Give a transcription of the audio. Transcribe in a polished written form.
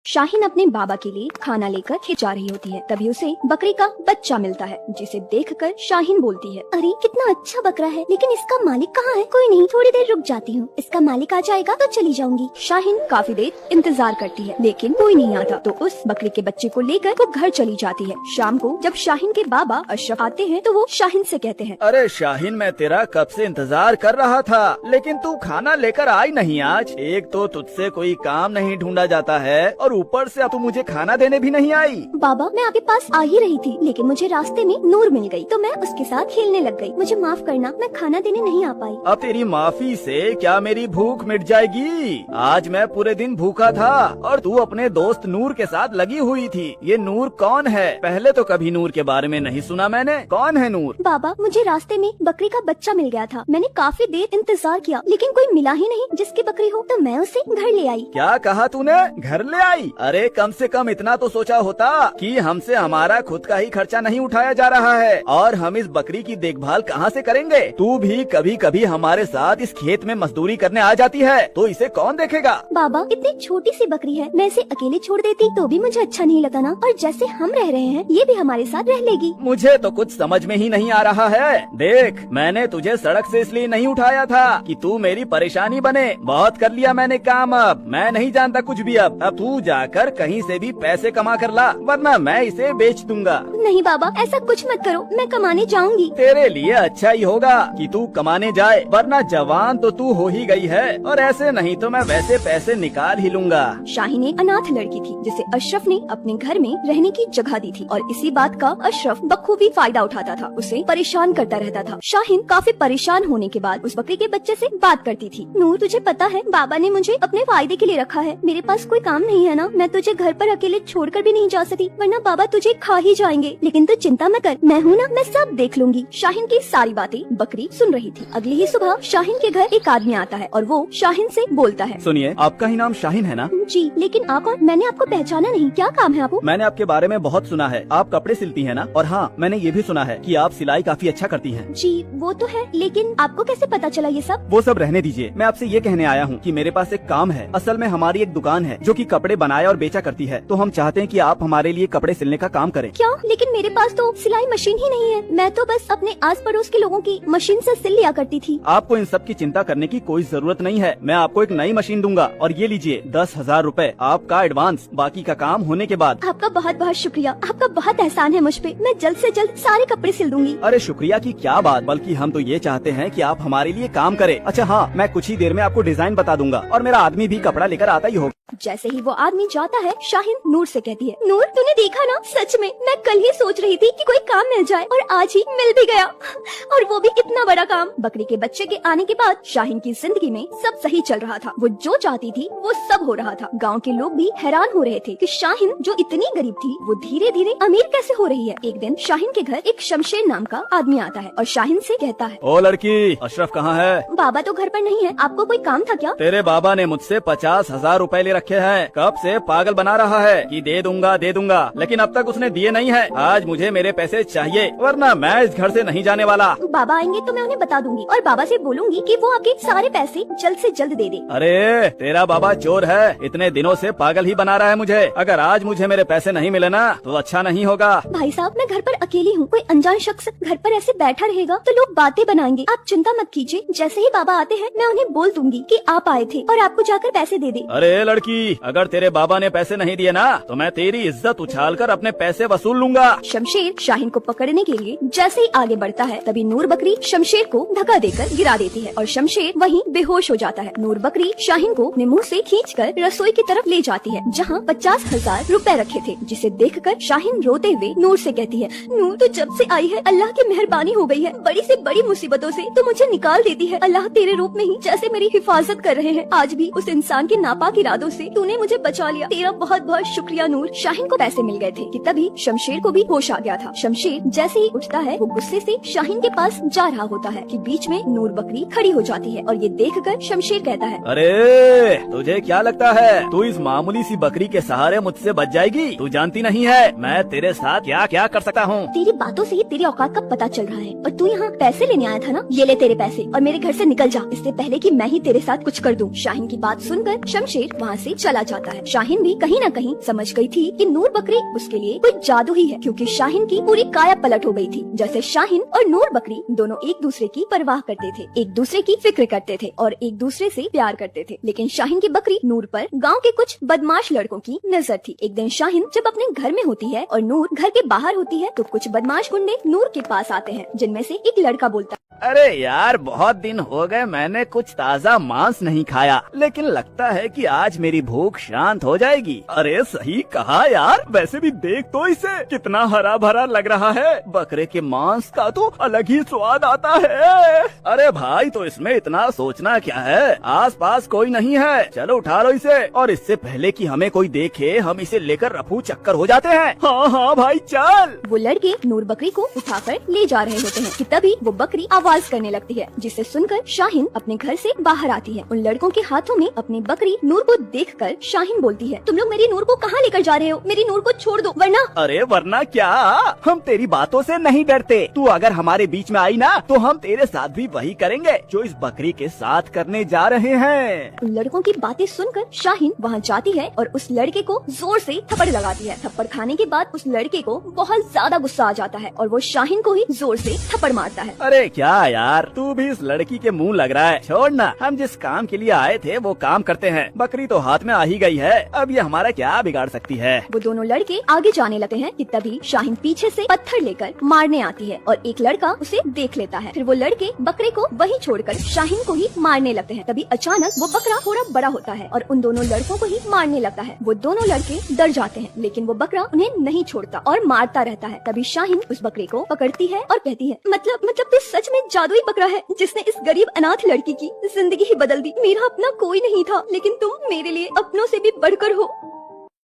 शाहीन अपने बाबा के लिए खाना लेकर खिंचा रही होती है। तभी उसे बकरी का बच्चा मिलता है, जिसे देखकर शाहीन बोलती है, अरे कितना अच्छा बकरा है, लेकिन इसका मालिक कहाँ है? कोई नहीं, थोड़ी देर रुक जाती हूँ, इसका मालिक आ जाएगा तो चली जाऊंगी। शाहीन काफी देर इंतजार करती है, लेकिन कोई नहीं आता, तो उस बकरी के बच्चे को लेकर वो घर चली जाती है। शाम को जब शाहीन के बाबा अशरफ आते हैं, तो वो शाहीन से कहते हैं, अरे शाहीन, मैं तेरा कब से इंतजार कर रहा था, लेकिन तू खाना लेकर आई नहीं आज। एक तो तुझसे कोई काम नहीं ढूंढा जाता है और ऊपर से अब तू मुझे खाना देने भी नहीं आई। बाबा मैं आपके पास आ ही रही थी, लेकिन मुझे रास्ते में नूर मिल गई, तो मैं उसके साथ खेलने लग गई। मुझे माफ करना, मैं खाना देने नहीं आ पाई। अब तेरी माफी से क्या मेरी भूख मिट जाएगी? आज मैं पूरे दिन भूखा था और तू अपने दोस्त नूर के साथ लगी हुई थी। ये नूर कौन है? पहले तो कभी नूर के बारे में नहीं सुना मैंने। कौन है नूर? बाबा मुझे रास्ते में बकरी का बच्चा मिल गया था, मैंने काफी देर इंतजार किया, लेकिन कोई मिला ही नहीं जिसकी बकरी हो, तो मैं उसे घर ले आई। क्या कहा तूने? घर ले आई? अरे कम से कम इतना तो सोचा होता कि हमसे हमारा खुद का ही खर्चा नहीं उठाया जा रहा है और हम इस बकरी की देखभाल कहाँ से करेंगे? तू भी कभी कभी हमारे साथ इस खेत में मजदूरी करने आ जाती है, तो इसे कौन देखेगा? बाबा इतनी छोटी सी बकरी है, मैं इसे अकेले छोड़ देती तो भी मुझे अच्छा नहीं लगता ना, और जैसे हम रह रहे हैं ये भी हमारे साथ रह लेगी। मुझे तो कुछ समझ में ही नहीं आ रहा है। देख, मैंने तुझे सड़क से इसलिए नहीं उठाया था कि तू मेरी परेशानी बने। बहुत कर लिया मैंने काम, अब मैं नहीं जानता कुछ भी। अब तू जाकर कहीं से भी पैसे कमा कर ला, वरना मैं इसे बेच दूंगा। नहीं बाबा ऐसा कुछ मत करो, मैं कमाने जाऊंगी। तेरे लिए अच्छा ही होगा कि तू कमाने जाए, वरना जवान तो तू हो ही गई है और ऐसे नहीं तो मैं वैसे पैसे निकाल ही लूंगा। शाहीन एक अनाथ लड़की थी जिसे अशरफ ने अपने घर में रहने की जगह दी थी, और इसी बात का अशरफ बखूबी फायदा उठाता था, उसे परेशान करता रहता था। शाहीन काफी परेशान होने के बाद उस बकरी के बच्चे से बात करती थी, नूर तुझे पता है बाबा ने मुझे अपने फायदे के लिए रखा है, मेरे पास कोई काम नहीं है ना, मैं तुझे घर पर अकेले छोड़कर भी नहीं जा सकती, वरना बाबा तुझे खा ही जाएंगे, लेकिन तू चिंता मत कर, मैं हूँ ना, मैं सब देख लूंगी। शाहीन की सारी बातें बकरी सुन रही थी। अगली ही सुबह शाहीन के घर एक आदमी आता है और वो शाहीन से बोलता है, सुनिए, आपका ही नाम शाहीन है ना? जी, लेकिन आप कौन? मैंने आपको पहचाना नहीं, क्या काम है आपको? मैंने आपके बारे में बहुत सुना है, आप कपड़े सिलती हैं ना? और हाँ, मैंने ये भी सुना है कि आप सिलाई काफी अच्छा करती हैं। जी वो तो है, लेकिन आपको कैसे पता चला ये सब? वो सब रहने दीजिए, मैं आपसे ये कहने आया हूँ कि मेरे पास एक काम है। असल में हमारी एक दुकान है जो कि कपड़े बनाया और बेचा करती है, तो हम चाहते हैं कि आप हमारे लिए कपड़े सिलने का काम करें। क्या? लेकिन मेरे पास तो सिलाई मशीन ही नहीं है, मैं तो बस अपने आस पड़ोस के लोगों की मशीन से सिल लिया करती थी। आपको इन सब की चिंता करने की कोई जरूरत नहीं है, मैं आपको एक नई मशीन दूंगा और ये लीजिए 10,000 रूपए आपका एडवांस, बाकी का काम होने के बाद। आपका बहुत बहुत शुक्रिया, आपका बहुत एहसान है मुझ पे, मैं जल्द से जल्द सारे कपड़े सिल दूंगी। अरे शुक्रिया की क्या बात, बल्कि हम तो ये चाहते हैं कि आप हमारे लिए काम करें। अच्छा हाँ, मैं कुछ ही देर में आपको डिजाइन बता दूंगा और मेरा आदमी भी कपड़ा लेकर आता ही होगा। जैसे ही वो आदमी जाता है, शाहीन नूर से कहती है, नूर तूने देखा ना, सच में मैं कल ही सोच रही थी कि कोई काम मिल जाए और आज ही मिल भी गया, और वो भी इतना बड़ा काम। बकरी के बच्चे के आने के बाद शाहीन की जिंदगी में सब सही चल रहा था, वो जो चाहती थी वो सब हो रहा था। गांव के लोग भी हैरान हो रहे थे कि शाहीन जो इतनी गरीब थी वो धीरे धीरे अमीर कैसे हो रही है। एक दिन शाहीन के घर एक शमशेर नाम का आदमी आता है और शाहीन से कहता है, ओ लड़की, अशरफ कहाँ है? बाबा तो घर पर नहीं है, आपको कोई काम था क्या? तेरे बाबा ने मुझसे 50,000 रूपए ले रखे हैं, कब से पागल बना रहा है कि दे दूंगा, लेकिन अब तक उसने दिए नहीं है। आज मुझे मेरे पैसे चाहिए, वरना मैं इस घर से नहीं जाने वाला। बाबा आएंगे तो मैं उन्हें बता दूंगी और बाबा से बोलूंगी कि वो आपके सारे पैसे जल्द से जल्द दे दे। अरे तेरा बाबा चोर है, इतने दिनों से पागल ही बना रहा है मुझे। अगर आज मुझे मेरे पैसे नहीं मिले ना तो अच्छा नहीं होगा। भाई साहब मैं घर पर अकेली हूँ, कोई अनजान शख्स घर पर ऐसे बैठा रहेगा तो लोग बातें बनाएंगे, आप चिंता मत कीजिए, जैसे ही बाबा आते हैं मैं उन्हें बोल दूंगी कि आप आए थे और आपको जाकर पैसे दे दे। अरे लड़की, अगर तेरे बाबा ने पैसे नहीं दिए ना तो मैं तेरी इज्जत उछालकर अपने पैसे वसूल लूंगा। शमशेर शाहीन को पकड़ने के लिए जैसे ही आगे बढ़ता है, तभी नूर बकरी शमशेर को धक्का देकर गिरा देती है और शमशेर वहीं बेहोश हो जाता है। नूर बकरी शाहीन को अपने मुंह से खींचकर रसोई की तरफ ले जाती है, जहाँ 50,000 रूपए रखे थे, जिसे देखकर शाहीन रोते हुए नूर से कहती है, नूर तू जब से आई है अल्लाह की मेहरबानी हो गई है, बड़ी से बड़ी मुसीबतों से तो मुझे निकाल देती है। अल्लाह तेरे रूप में ही जैसे मेरी हिफाजत कर रहे हैं, आज भी उस इंसान के नापाक इरादों से तूने मुझे बचा लिया, तेरा बहुत बहुत शुक्रिया नूर। शाहीन को पैसे मिल गए थे कि तभी शमशेर को भी होश आ गया था। शमशेर जैसे ही उठता है वो गुस्से से शाहीन के पास जा रहा होता है कि बीच में नूर बकरी खड़ी हो जाती है और ये देखकर शमशेर कहता है, अरे तुझे क्या लगता है तू इस मामूली सी बकरी के सहारे मुझसे बच जाएगी? तू जानती नहीं है मैं तेरे साथ क्या क्या कर सकता हूँ। तेरी बातों से ही तेरी औकात का पता चल रहा है, और तू यहाँ पैसे लेने आया था ना, ये ले तेरे पैसे और मेरे घर से निकल जा, इससे पहले कि मैं ही तेरे साथ कुछ कर दूं। शाहीन की बात सुनकर शमशेर वहाँ से चला जाता है। शाहीन भी कहीं न कहीं समझ गई थी कि नूर बकरी उसके लिए कोई जादू ही है, क्योंकि शाहीन की पूरी काया पलट हो गई थी। जैसे शाहीन और नूर बकरी दोनों एक दूसरे की परवाह करते थे, एक दूसरे की फिक्र करते थे और एक दूसरे से प्यार करते थे। लेकिन शाहीन की बकरी नूर पर गाँव के कुछ बदमाश लड़कों की नजर थी। एक दिन शाहीन जब अपने घर में होती है और नूर घर के बाहर होती है तो कुछ बदमाश गुंडे नूर के पास आते हैं, जिनमें से एक लड़का बोलता, अरे यार, बहुत दिन हो गए मैंने कुछ ताज़ा मांस नहीं खाया, लेकिन लगता है कि आज मेरी भूख शांत हो जाएगी। अरे सही कहा यार, वैसे भी देख तो इसे कितना हरा भरा लग रहा है। बकरे के मांस का तो अलग ही स्वाद आता है। अरे भाई, तो इसमें इतना सोचना क्या है, आस पास कोई नहीं है, चलो उठा लो इसे, और इससे पहले कि हमें कोई देखे हम इसे लेकर रफू चक्कर हो जाते हैं। हाँ हाँ भाई चल। वो लड़के नूर बकरी को उठाकर ले जा रहे होते हैं कि तभी वो बकरी आवाज करने लगती है, जिसे सुनकर शाहीन अपने घर से बाहर आती है। उन लड़कों के हाथों में अपनी बकरी नूर को देखकर शाहीन बोलती है, तुम लोग मेरी नूर को कहाँ लेकर जा रहे हो? मेरी नूर को छोड़ दो वरना। अरे वरना क्या, हम तेरी बातों से नहीं डरते। तू अगर हमारे बीच में आई ना तो हम तेरे साथ भी वही करेंगे जो इस बकरी के साथ करने जा रहे हैं। उन लड़कों की बातें सुनकर शाहीन वहाँ जाती है और उस लड़के को जोर से थप्पड़ लगाती है। थप्पड़ खाने के बाद उस लड़के को बहुत ज्यादा गुस्सा आ जाता है और वो शाहीन को ही जोर से थप्पड़ मारता है। अरे क्या यार, तू भी इस लड़की के मुंह लग रहा है। छोड़ ना, हम जिस काम के लिए आए थे वो काम करते हैं। बकरी तो हाथ में आ ही गई है, अब ये हमारा क्या बिगाड़ सकती है। वो दोनों लड़के आगे जाने लगते हैं कि तभी शाहीन पीछे से पत्थर लेकर मारने आती है और एक लड़का उसे देख लेता है। फिर वो लड़के बकरे को वहीं छोड़कर शाहीन को ही मारने लगते हैं। तभी अचानक वो बकरा थोड़ा बड़ा होता है और उन दोनों लड़कों को ही मारने लगता है। वो दोनों लड़के डर जाते हैं, लेकिन वो बकरा उन्हें नहीं छोड़ता और मारता रहता है। तभी शाहीन उस बकरे को पकड़ती है और कहती है, मतलब तू सच में जादुई बकरा है जिसने इस गरीब अनाथ लड़की की जिंदगी ही बदल दी। मेरा अपना कोई नहीं था, लेकिन तुम मेरे लिए अपनों से भी बढ़कर हो।